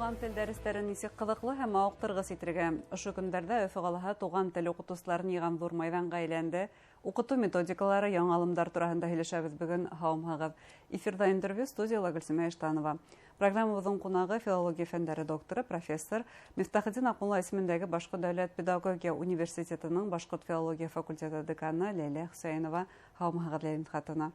туган тел дәрестерен нисек кызыклы һәм мавыктыргыс итәргә. Ошо көндәрдә Өфө калаһы туган тел укытучыларын йыган зур мәйданга әйләнде. Укыту методикалары, яңа алымдар турында һөйләшәбез бүген. Һаумыгыз. Эфирда интервью студияла Гөлсемә Эштанова. Программабызның кунагы филология фәннәре докторы, профессор Мифтахетдин Акмулла исемендәге Башкорт дәүләт педагогия университетының Башкорт филология факультеты деканы Ләйлә Хөсәенова. Һаумыгыз, Ләйлә хатына.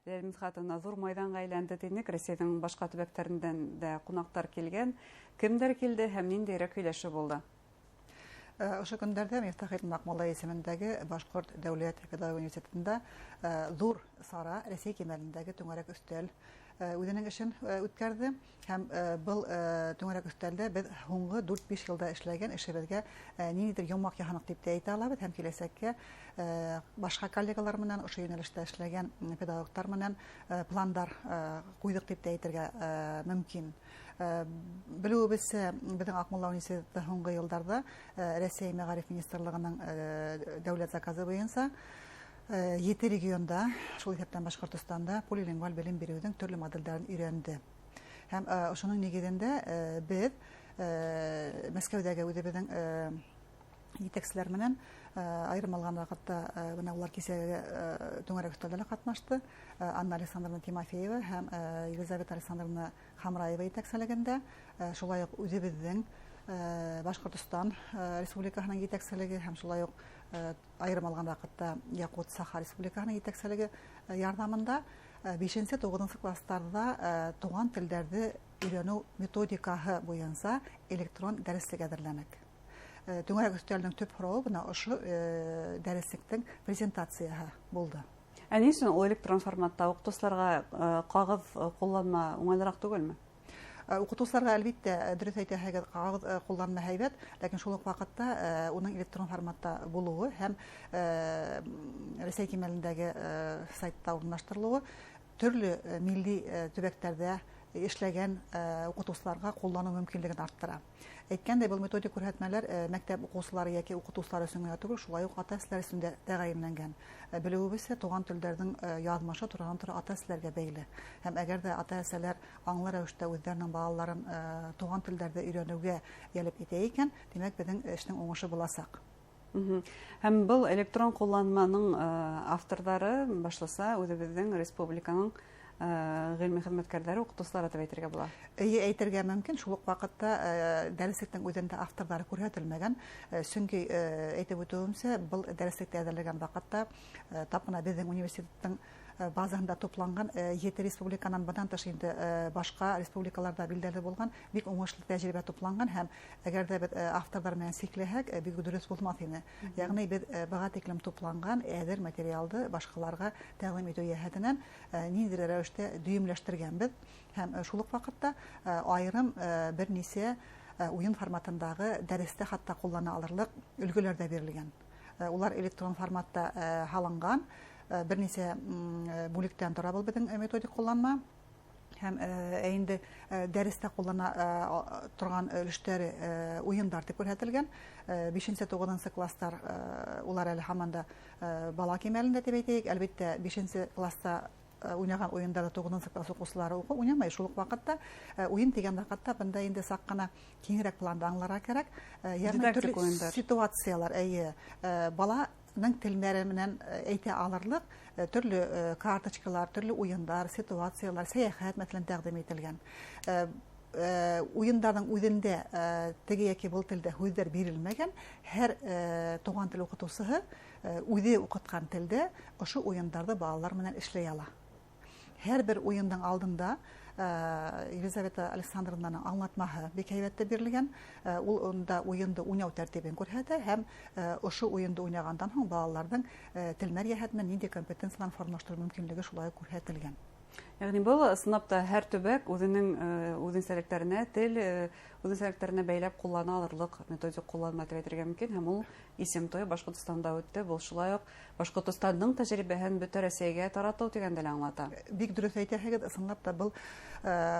Ләйлә хатына зур мәйданга әйләнде динек. Россиянең башка төбәкләреннән дә кунактар килгән. Кемдер килде һәм ниндирәк һөйләшү булды? Ошо көндәрдә Мифтахетдин Акмулла исемендәге Башкорт дәүләт педагогия университетында зур сара Рәсәй кимәлендәге түңәрәк өстәл үҙенең эшен үткәрде һәм был түңәрәк өстәлдә без һуңгы 4-5 елда эшләгән эшебезгә ниндидер йомак яһанык дип тә әйтә алабыз һәм киләсәккә башка коллегалар менән ошо юнәлештә эшләгән педагогтар менән пландар куйдык дип тә әйтергә мөмкин. Белүебезчә, безнең Акмулла университеты һуңгы елларда Рәсәй мәгариф министрлыгының дәүләт заказы буенча 7 регионда, шул исәптән Башкортостанда полилингваль белем бирүнең төрле модельләрен өйрәнде. Һәм ошоның нигезендә без Мәскәүдәге үзебезнең җитәкчеләр менән айрым алган вакытта менә улар кисәгә түңәрәк өстәлдә катнашты. Анна Александровна Тимофеева һәм Елизавета Александровна Хамраева җитәкчелегендә, шулай ук үзебезнең Башкортстан Республикасының җитәкчелеге һәм шулай ук айрым алган вакытта Якут-Саха Республикасының җитәкчелеге ярдәмендә 5-9 классларда туган телләрне өйрәнү методикаһы буенча электрон дәреслек әзерләнәк. Түңәрәк өстәлнең төп һорауы бына ошо дәреслектең презентацияһы булды. Ни өчен ул электрон форматта укытучыларга кагыз кулланма уңайлырак түгелме? Укытучыларга әлбиттә дөрес әйтәһегез, кагыз кулланма һәйбәт, ләкин шул ук вакытта уның электрон форматта булуы һәм Рәсәй кимәлендәге сайтта урнаштырылуы төрле милли төбәктәрдә эшләгән укытучыларга куллану мөмкинлеген арттыра. Әйткәндәй, был методик күрһәтмәләр мәктәп укучылары яки укытучылары өчен генә түгел, шулай ук ата-әсәләр өчен дә тәгаенләнгән. Белүебезчә, туган телләрнең язмышы турадан-тура ата-әсәләргә бәйле. Һәм әгәр дә ата-әсәләр аңлы рәвештә үзләренең балаларын туган телләрдә өйрәнүгә ялеп итә икән, димәк, безнең эшнең уңышы буласак. Һәм был электрон кулланманың авторлары башласа үзебезнең республиканың гыйльми хезмәткәрләре, укытучылары дип әйтергә була. Әйтергә мөмкин, шул ук вакытта дәреслектең үзендә авторлары күрһәтелмәгән. Чөнки әйтеп үтүемчә, был дәреслектә әзерләгән вакытта тапына безнең университетның базасында тупланган 7 республикадан бадан тыш инде башка республикаларда билдәле булган бик уңышлы тәҗрибә тупланган һәм әгәр дә без авторлар белән сикләһәк, бик дөрес булмас иде. Ягъни без бага тиклем тупланган әзер материалды башкаларга тәкъдим итү яһәтеннән ниндидер рәвештә дөемләштергәнбез һәм шул ук вакытта айрым берничә уен форматындагы дәрестә хатта куллана алырлык өлгеләр дә бирелгән. Улар электрон форматта һалынган. Берничә бүлектән тора был безнең методик кулланма һәм инде дәрестә куллана торган өлештәре уендар дип күрһәтелгән. 5-9 класслар улар әле һаман да бала кимәлендә дип әйтәйек. Әлбәттә 5 класста уйнаган уеннарда 9 класс укучылары уйнамай. Шул ук вакытта уен дигән вакытта бында инде сак кына киңрәк планда аңларга кирәк. Ягъни төрле ситуациялар, бала телмәре менән әйтә алырлык төрле карточкалар, төрле уендар, ситуациялар, сәяхәт мәсәлән тәкъдим ителгән. Уендарның үзендә теге яки бул телдә сүзләр бирелмәгән, һәр туган тел укытучысы үзе укыткан телдә ошо уеннарда балалар менән эшләй ала. Һәр бер уенның алдында Елизавета Александровнаның аңлатмаһы бик һәйбәтле бирелгән. Ул онда уенды уйнау тәртибен күрһәтә һәм ошо уенды уйнагандан соң балаларның телмәр яһәтеннән нинди компетенцияларын формалаштыру мөмкинлеге шулай күрһәтелгән. Ягъни бу сынапта һәр төбәк үзенчәлекләренә үзенчәлекләренә бәйләп куллана алырлык методик кулланма дип әйтергә мөмкин һәм ул исемтой Башкортстанда үтте. Бу шулай ук Башкортстанның тәҗрибәһен бөтен Россиягә тарату дигәндә аңлата. Бик дөрес әйтәһегез, ысынлап та был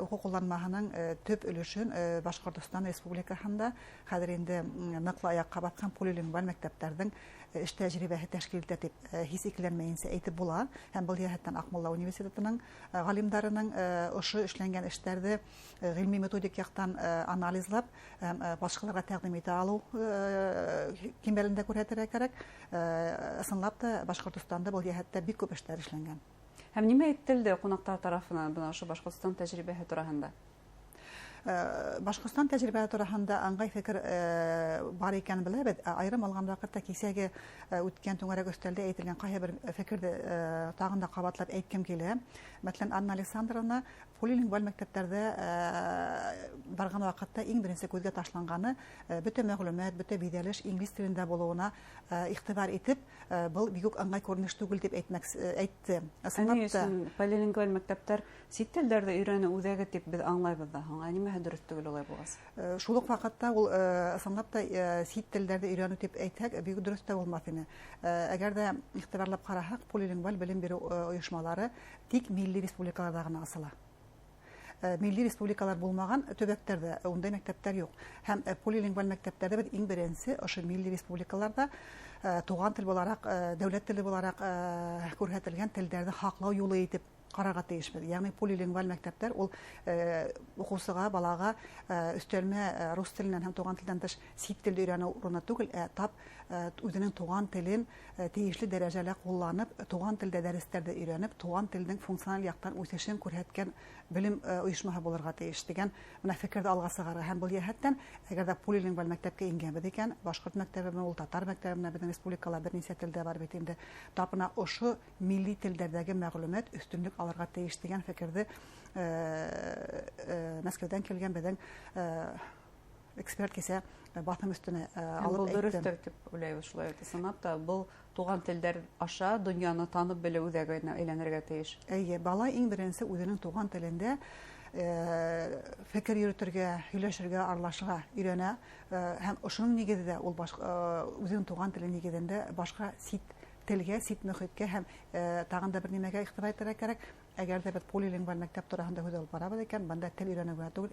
уку кулланмаһының төп өлешен Башкортстан Республикасында хәзер инде ныклы аякка баскан полилингваль мәктәпләрнең эш тәҗрибәһе тәшкил итә дип хис ителмәенчә әйтеп була. Һәм был яһәттән Акмулла университетының галимдарының ошо эшләнгән эшләрне гыйльми методик яктан анализлап, башкаларга тәкъдим итә алу кимәлендә күрсәтергә кирәк. Ысынлап та Башкортстанда бу җәһәттә бик күп эшләр эшләнгән. Һәм нимә әйтелде кунаклар тарафынан бу ошо Башкортстан тәҗрибәсе турында? Башкортстан тәҗрибәсе турында аңгай фикер бар икән беләбез. Айрым алган вакытта кисәге үткән түңәрәк өстәлдә әйтелгән кайһы бер фикерне тагын да кабатлап әйткем килә. Мәсәлән, Анна Александровна полилингваль мәктәпләрдә барган вакытта иң беренче күзгә ташланганы бөтә мәгълүмат, бөтә биҙәлеш инглиз телендә булуына игътибар итеп, был бик үк аңгай күренеш түгел дип әйтте. Ысынлап та полилингваль мәктәптәр сит телләрдә өйрәнү үҙәге дип без аңлайбыз да. Нимә дөрес түгел улай булгас? Шул ук вакытта ул ысынлап та сит телләрдә өйрәнү дип әйтсәк, бик дөрес тә булмас ине. Әгәр дә игътибарлап карасак, полилингваль белем бирү оешмалары тик милли республикаларда гына асыла. Милли республикалар булмаган төбәктәрдә ундай мәктәптәр юк. Һәм полилингваль мәктәпләрдә бит иң беренче ошо милли республикаларда туган тел буларак, дәүләт теле буларак күрсәтелгән телләрне хаклау юлы итеп карарга тиешбез. Ягъни полилингваль мәктәптәр ул укучыга, балага өстәлмә рус теленнән һәм туган телдән тыш сит телде өйрәнү урыны түгел, тап үзенең туган телен тиешле дәрәҗәдә кулланып, туган телдә дәресләрдә өйрәнеп, туган телнең функциональ яктан үсешен күрсәткән белем оешмаһы булырга тиеш дигән менә фикерне алга сыгара. Һәм бу җәһәттән, әгәр дә полилингваль мәктәпкә ингәнбез икән, башкорт мәктәбе, ул татар мәктәбе, безнең республикалар берничә телдә бар бит инде. Тапына ошо милли телдәге мәгълүмат өстенлек алырга тиеш дигән фикерне Мәскәүдән килгән безнең эксперт кисә басым өстенә алып әйтте. Дөрес дип уйлыйбыз шулай. Ысынлап та бу туган телләр аша дөньяны танып белү үҙәгенә әйләнергә тиеш. Әйе, бала иң беренче үзенең туган телендә фикер йөртергә, һөйләшергә, аралашырга өйрәнә. Һәм ошуның нигездә ул үзенең туган теле нигездә башка сит телгә, сит мөхиткә һәм тагын да бер нимәгә игътибар итәргә кирәк. Әгәр дә бер полилингваль мәктәп турында һүз алып барабыз икән, банда тел өйрәнүгә түгел,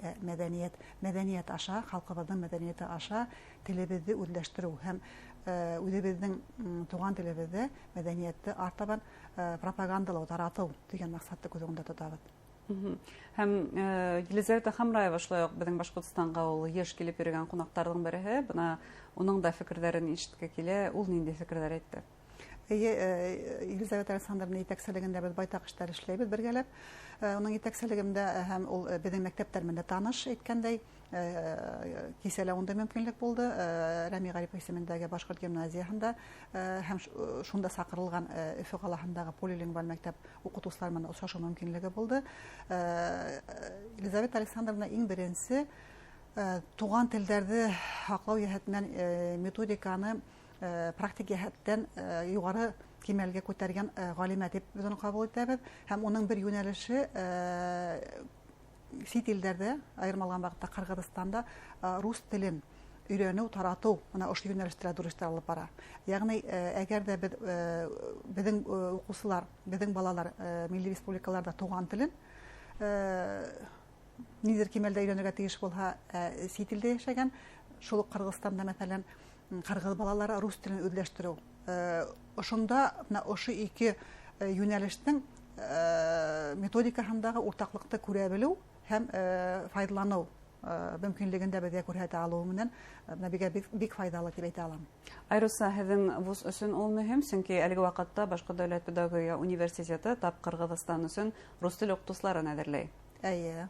мәдәният аша, халкыбызның мәдәнияте аша телебезне үзләштерү һәм үзебезнең туган телебездә мәдәниятне артабан пропагандалау, тарату дигән максатты күз уңында тотабыз. Һәм Елизавета Хамраева шулай ук безнең Башкортстанга ул еш килеп йөргән кунакларның береһе, бына уның да фикерләрен ишеткә килә, ул нинди фикерләр әйтте? Елизавета Александровна итәкчелегендә без байтак эшләр эшләйбез бергәләп. Уның итәкчелегендә һәм ул безнең мәктәптәр менә таныш әйткәндәй, кисәлә унда мөмкинлек булды. Рәми Гарипов исемендәге башкорт гимназиясында һәм шунда сакырылган Өфе каласындагы полилингваль мәктәп укытучылары менә ошашу мөмкинлеге булды. Елизавета Александровна иң беренче туган телләрне хаклау җәһәтеннән методиканы практик җәһәттән югары кимәлгә күтәргән галимә дип без аны кабул итәбез. Һәм уның бер юнәлеше сит илдәрдә, аерым алган вакытта Кыргызстанда рус телен өйрәнү, тарату, менә ошо юнәлештә дөрестә алып бара. Ягъни, әгәр дә безнең укучылар, безнең балалар милли республикаларда туган телен нидер кимәлдә өйрәнергә тиеш булса, сит илдә яшәгән, шул Кыргызстанда мәсәлән кыргыз балалары рус телен үзләштерү. Ошонда ошо ике юнәлештең методикаһындагы уртаклыкты күрә белү һәм файдалану мөмкинлегендә безгә күрһәтә алу менән бик файдалы дип әйтә алам. Айруса, һеҙҙең вуз өсөн ул мөһим, сөнки әлеге ваҡытта Башҡорт дәүләт педагогия университеты тап Ҡырғыҙстан өсөн рус тел уҡытыусыларын әҙерләй. Әйе.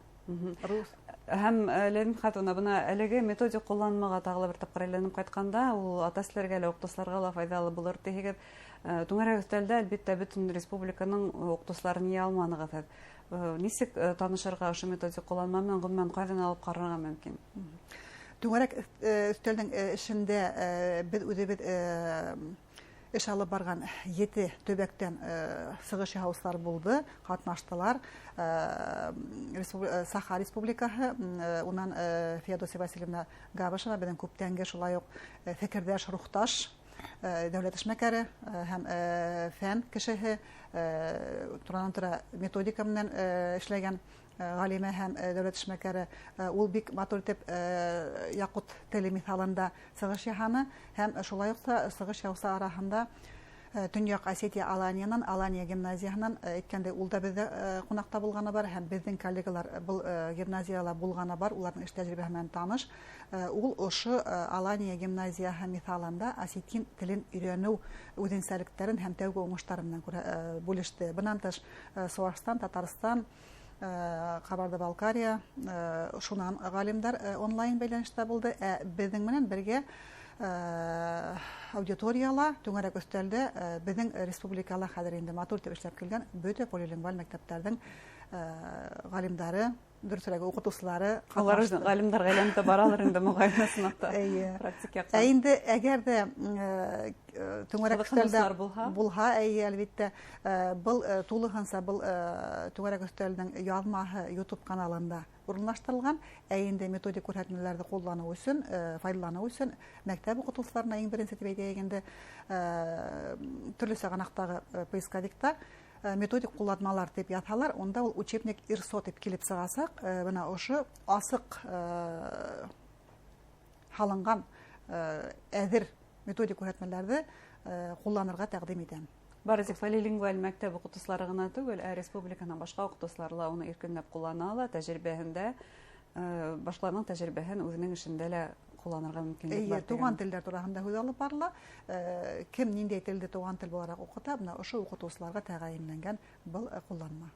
Рус. Һәм Ләлим Хатуна, бына әлеге методик ҡулланмаға тағы бер тапҡыр әйләнеп ҡайтҡанда, ул ата-әсәләргә лә, уҡытыусыларға ла файҙалы булыр тиһегеҙ. Түңәрәк өҫтәлдә, әлбиттә, бөтөн республиканың уҡытыусыларын йыя алманығыҙ һеҙ. Нисек танышырға ошо методик ҡулланма менән ғөмүмән ҡайҙан алып ҡарарға мөмкин? Түңәрәк өҫтәлдең эшендә беҙ үҙебеҙ эш алып барған 7 төбәктән сығыш яһаусылар булды, ҡатнаштылар. Саха Республикаһы, унан Феодосия Васильевна Габышева, беҙҙең күптәнге шулай уҡ фекерҙәш, рухташ, дәүләт эшмәкәре һәм фән кешеһе, туранан-тура методика менән эшләгән галимә һәм дәүләт эшмәкәре, ул бик матур итеп яҡут теле миҫалында сығыш яһаны һәм шулай уҡ та сығыш яһаусы араһында Төньяк Осетия Аланиянан, Алания гимназияһынан әйткәндә, ул да бездә кунакта булганы бар һәм безнең коллегалар был гимназияла булганы бар, уларның эш тәҗрибәсе белән таныш. Ул ошо Алания гимназияһы мисалында осетин телен өйрәнү үзенчәлекләрен һәм тәүге уңышлары белән бүлеште. Бунан тыш Чуашстан, Татарстан, Кабарда-Балкария, шунан галимдар онлайн бәйләнештә булды. Безнең менән бергә аудиторияла, түңәрәк өстәлдә безнең республикала хәзер инде матур итеп эшләп килгән бөтә полилингваль мәктәпләрнең галимдары, дөресрәге укытучылары катнашты. Галимдар гаиләмдә баралар инде мөгаен сынакта. Практик яктан. Инде әгәр дә түңәрәк өстәлдә булһа, әлбәттә, был тулыгынса был түңәрәк өстәлнең язмаһы YouTube каналында урынлаштырылган. Инде методик күрһәтмәләрне куллану өчен, файдалану өчен мәктәп укытучыларына иң беренче дип әйтәгәндә төрле сәгънәктәге поисковикта методик кулланмалар дип язалар, онда ул учебник ИРСО дип килеп чыгасак, менә ошо асык халынган әзер методик күрһәтмәләрне кулланырга тәкъдим итәм. Бары полилингваль мәктәп укытучылары гына түгел, республиканың башка укытучылары ла уны иркенләп куллана ала, тәҗрибәһендә башкаларның тәҗрибәһен үзенең эшендә лә кулланырга мөмкинлек бар. Туган телләр турында һүз алып барыла. Кем нинди телде туган тел буларак укыта, менә ошо укытучыларга тәгаенләнгән был кулланма.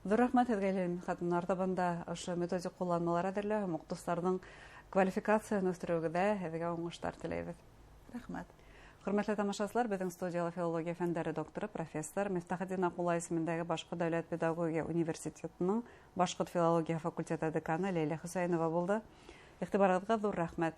Зур рәхмәт сезгә, хатыннар артабанда ошо методик кулланмалар әзерләү һәм укытучыларның квалификациясын үстерүгә һеҙгә уңыштар теләйбез. Рәхмәт. Хөрмәтле тамашачылар, безнең студияла филология фәннәре докторы, профессор Мифтахетдин Акулла исемендәге Башкорт дәүләт педагогия университетының Башкорт филология факультеты деканы Ләйлә Хөсәйнова булды. Игътибарыгызга зур рәхмәт.